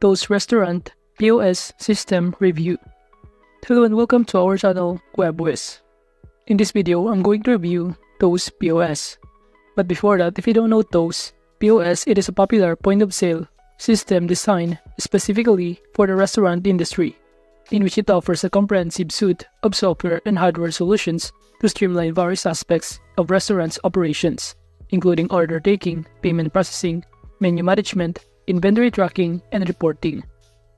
Toast Restaurant POS System Review. Hello and welcome to our channel, WebWiz. In this video, I'm going to review Toast POS. But before that, if you don't know Toast POS, it is a popular point-of-sale system designed specifically for the restaurant industry, in which it offers a comprehensive suite of software and hardware solutions to streamline various aspects of restaurants' operations, including order taking, payment processing, menu management, inventory tracking, and reporting.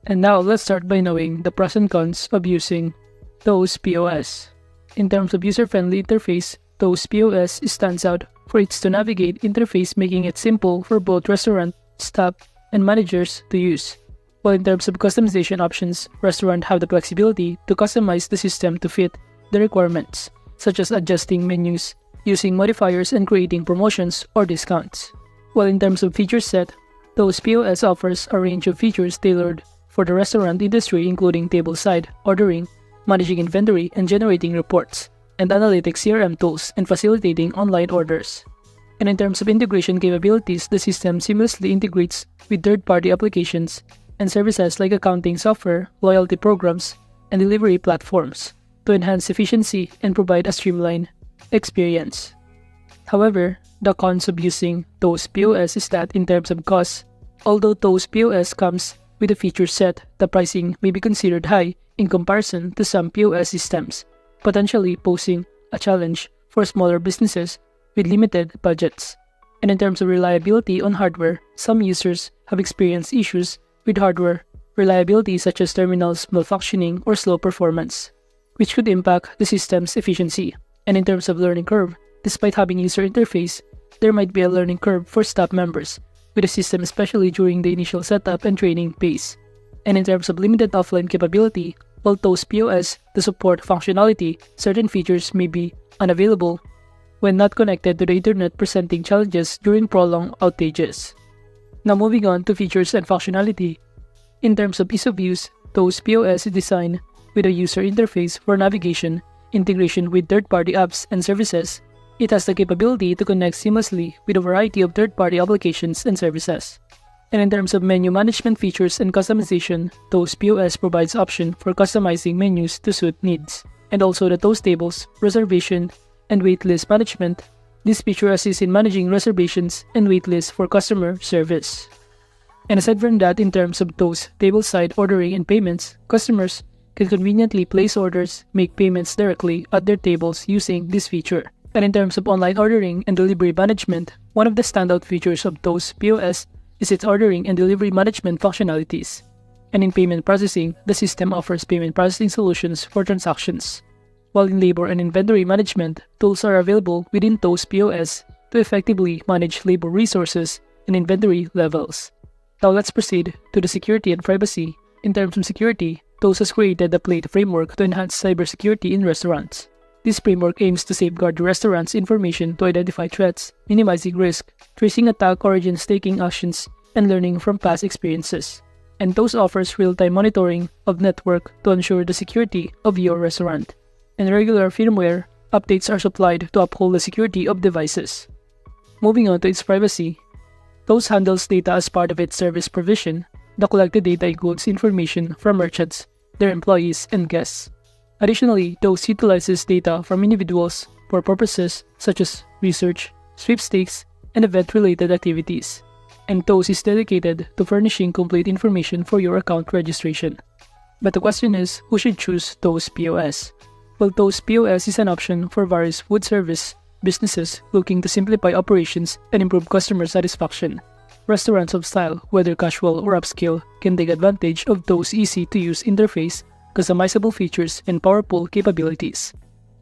And now let's start by knowing the pros and cons of using Toast POS. In terms of user-friendly interface, Toast POS stands out for its to-navigate interface, making it simple for both restaurant staff and managers to use. While in terms of customization options, restaurants have the flexibility to customize the system to fit the requirements, such as adjusting menus, using modifiers, and creating promotions or discounts. While in terms of feature set, Toast POS offers a range of features tailored for the restaurant industry, including table-side ordering, managing inventory, and generating reports, and analytics CRM tools, and facilitating online orders. And in terms of integration capabilities, the system seamlessly integrates with third-party applications and services like accounting software, loyalty programs, and delivery platforms to enhance efficiency and provide a streamlined experience. However, the cons of using Toast POS is that in terms of cost, although Toast POS comes with a feature set, the pricing may be considered high in comparison to some POS systems, potentially posing a challenge for smaller businesses with limited budgets. And in terms of reliability on hardware, some users have experienced issues with hardware reliability, such as terminals malfunctioning or slow performance, which could impact the system's efficiency. And in terms of learning curve, despite having user interface, there might be a learning curve for staff members with the system, especially during the initial setup and training phase. And in terms of limited offline capability, while Toast POS to support functionality, certain features may be unavailable when not connected to the internet, presenting challenges during prolonged outages. Now moving on to features and functionality. In terms of ease of use, Toast POS is designed with a user interface for navigation, integration with third-party apps and services. It has the capability to connect seamlessly with a variety of third-party applications and services. And in terms of menu management features and customization, Toast POS provides option for customizing menus to suit needs, and also the Toast tables, reservation, and waitlist management. This feature assists in managing reservations and waitlists for customer service. And aside from that, in terms of Toast table-side ordering and payments, customers can conveniently place orders, make payments directly at their tables using this feature. And in terms of online ordering and delivery management, one of the standout features of Toast POS is its ordering and delivery management functionalities. And in payment processing, the system offers payment processing solutions for transactions. While in labor and inventory management, tools are available within Toast POS to effectively manage labor resources and inventory levels. Now let's proceed to the security and privacy. In terms of security, Toast has created a plate framework to enhance cybersecurity in restaurants. This framework aims to safeguard the restaurant's information to identify threats, minimizing risk, tracing attack origins, taking actions, and learning from past experiences. And Toast offers real-time monitoring of network to ensure the security of your restaurant. And regular firmware updates are supplied to uphold the security of devices. Moving on to its privacy, Toast handles data as part of its service provision. The collected data includes information from merchants, their employees, and guests. Additionally, Toast utilizes data from individuals for purposes such as research, sweepstakes, and event-related activities. And Toast is dedicated to furnishing complete information for your account registration. But the question is, who should choose Toast POS? Well, Toast POS is an option for various food service businesses looking to simplify operations and improve customer satisfaction. Restaurants of style, whether casual or upscale, can take advantage of Toast's easy-to-use interface, customizable features, and powerful capabilities.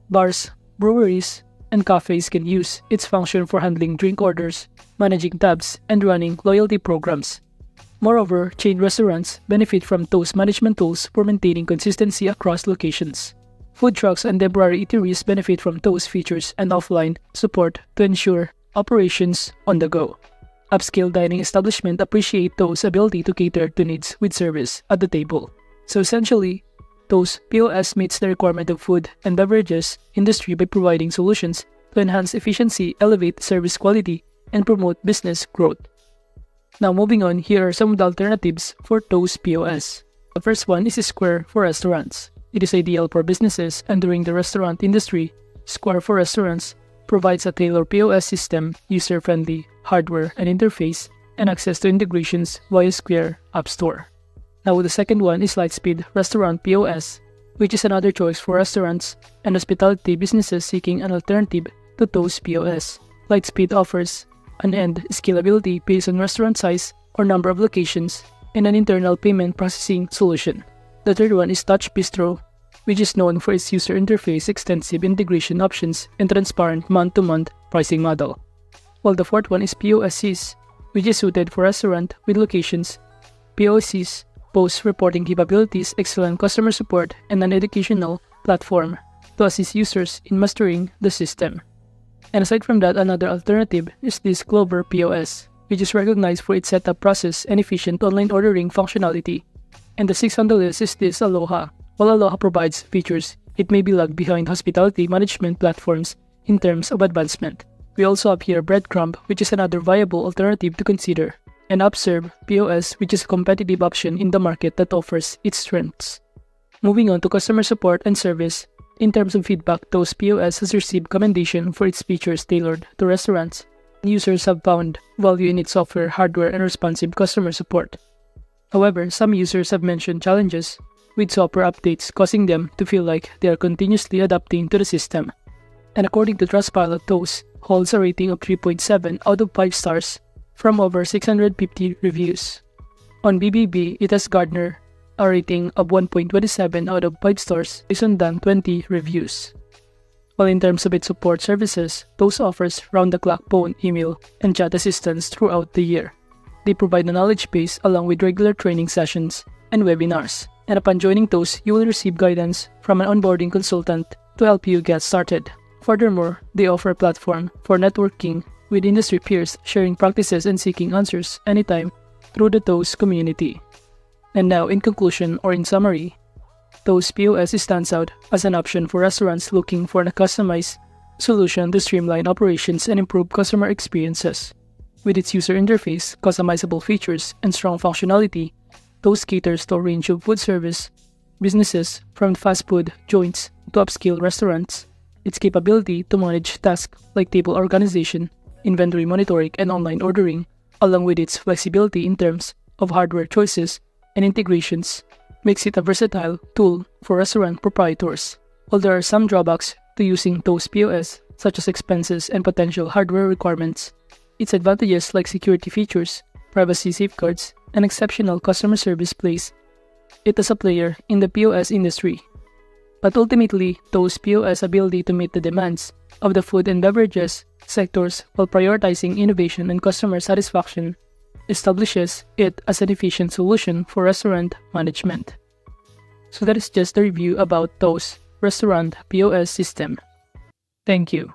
Bars, breweries, and cafes can use its function for handling drink orders, managing tabs, and running loyalty programs. Moreover, chain restaurants benefit from Toast management tools for maintaining consistency across locations. Food trucks and temporary eateries benefit from Toast features and offline support to ensure operations on the go. Upscale dining establishments appreciate Toast's ability to cater to needs with service at the table. So essentially, Toast POS meets the requirement of food and beverages industry by providing solutions to enhance efficiency, elevate service quality, and promote business growth. Now moving on, here are some of the alternatives for Toast POS. The first one is Square for restaurants. It is ideal for businesses entering the restaurant industry. Square for restaurants provides a tailored POS system, user-friendly hardware and interface, and access to integrations via Square App Store. Now the second one is Lightspeed Restaurant POS, which is another choice for restaurants and hospitality businesses seeking an alternative to Toast POS. Lightspeed offers an end scalability based on restaurant size or number of locations and an internal payment processing solution. The third one is Touch Bistro, which is known for its user interface, extensive integration options, and transparent month-to-month pricing model. While the fourth one is POSCs, which is suited for restaurant with locations. POSCs boast reporting capabilities, excellent customer support, and an educational platform to assist users in mastering the system. And aside from that, another alternative is this Clover POS, which is recognized for its setup process and efficient online ordering functionality. And the sixth on the list is this Aloha. While Aloha provides features, it may be lagged behind hospitality management platforms in terms of advancement. We also have here Breadcrumb, which is another viable alternative to consider, and Upserve POS, which is a competitive option in the market that offers its strengths. Moving on to customer support and service, in terms of feedback, Toast POS has received commendation for its features tailored to restaurants. Users have found value in its software, hardware, and responsive customer support. However, some users have mentioned challenges with software updates causing them to feel like they are continuously adapting to the system. And according to Trustpilot, Toast holds a rating of 3.7 out of 5 stars from over 650 reviews. On BBB, it has garnered a rating of 1.27 out of 5 stars based on 20 reviews. While in terms of its support services, Toast offers round-the-clock phone, email, and chat assistance throughout the year. They provide a knowledge base along with regular training sessions and webinars. And upon joining Toast, you will receive guidance from an onboarding consultant to help you get started. Furthermore, they offer a platform for networking with industry peers, sharing practices and seeking answers anytime through the Toast community. And now, in conclusion or in summary, Toast POS stands out as an option for restaurants looking for a customized solution to streamline operations and improve customer experiences. With its user interface, customizable features, and strong functionality, Toast caters to a range of food service businesses from fast food joints to upscale restaurants. Its capability to manage tasks like table organization, inventory monitoring, and online ordering, along with its flexibility in terms of hardware choices and integrations, makes it a versatile tool for restaurant proprietors. While there are some drawbacks to using Toast POS, such as expenses and potential hardware requirements, its advantages like security features, privacy safeguards, and exceptional customer service place it as a player in the POS industry. But ultimately, Toast POS' ability to meet the demands of the food and beverages sectors while prioritizing innovation and customer satisfaction establishes it as an efficient solution for restaurant management. So that is just a review about Toast Restaurant POS System. Thank you.